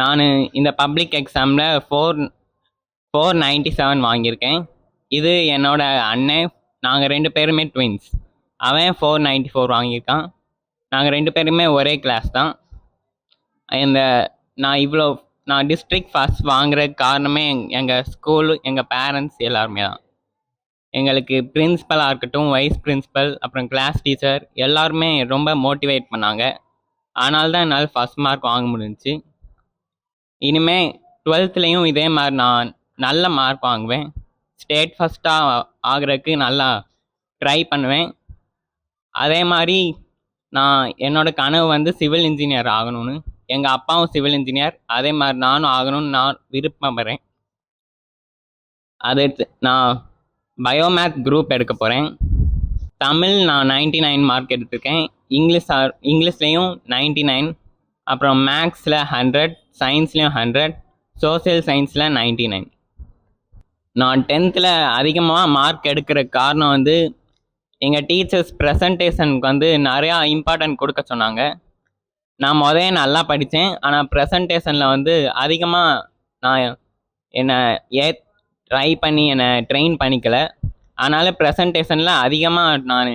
நான் இந்த பப்ளிக் எக்ஸாமில் 497 வாங்கியிருக்கேன். இது என்னோட அண்ணன். நாங்கள் 2 பேருமே ட்வின்ஸ். அவன் 494 வாங்கியிருக்கான். நாங்கள் 2 பேருமே ஒரே கிளாஸ் தான். இந்த நான் டிஸ்ட்ரிக்ட் ஃபர்ஸ்ட் வாங்குறதுக்கு காரணமே எங்கள் ஸ்கூல், எங்கள் பேரண்ட்ஸ் எல்லாருமே தான். எங்களுக்கு பிரின்ஸிபலாக இருக்கட்டும், வைஸ் பிரின்ஸிபல், அப்புறம் கிளாஸ் டீச்சர் எல்லாருமே ரொம்ப மோட்டிவேட் பண்ணாங்க. அதனால தான் என்னால் ஃபர்ஸ்ட் மார்க் வாங்க முடிஞ்சுச்சு. இனிமேல் 12th இதே மாதிரி நான் நல்ல மார்க் வாங்குவேன். ஸ்டேட் ஃபஸ்ட்டாக ஆகிறதுக்கு நல்லா ட்ரை பண்ணுவேன். அதே மாதிரி என்னோட கனவு சிவில் இன்ஜினியர் ஆகணும்னு. எங்கள் அப்பாவும் சிவில் இன்ஜினியர், அதே மாதிரி நானும் ஆகணும்னு நான் விருப்பப்படுறேன். நான் பயோமேத் குரூப் எடுக்க போகிறேன். தமிழ் நான் 99 மார்க் எடுத்திருக்கேன். இங்கிலீஷ்லேயும் 99, அப்புறம் மேக்ஸில் 100, சயின்ஸ்லேயும் 100, சோசியல் சயின்ஸில் 99. நான் 10th அதிகமாக மார்க் எடுக்கிற காரணம் எங்கள் டீச்சர்ஸ் ப்ரெசன்டேஷனுக்கு நிறையா இம்பார்ட்டன்ட் கொடுக்க சொன்னாங்க. நான் நல்லா படித்தேன், ஆனால் ப்ரெசன்டேஷனில் அதிகமாக நான் என்னை ட்ரை பண்ணி என்னை ட்ரெயின் பண்ணிக்கல. அதனால் ப்ரெசன்டேஷனில் அதிகமாக நான்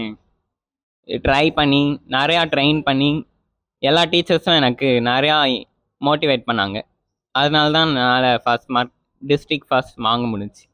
நிறையா ட்ரெயின் பண்ணி எல்லா டீச்சர்ஸும் எனக்கு நிறையா மோட்டிவேட் பண்ணாங்க. அதனால தான் என்னால் ஃபர்ஸ்ட் மார்க் டிஸ்ட்ரிக்ட் ஃபர்ஸ்ட் வாங்க முடிஞ்சுச்சு.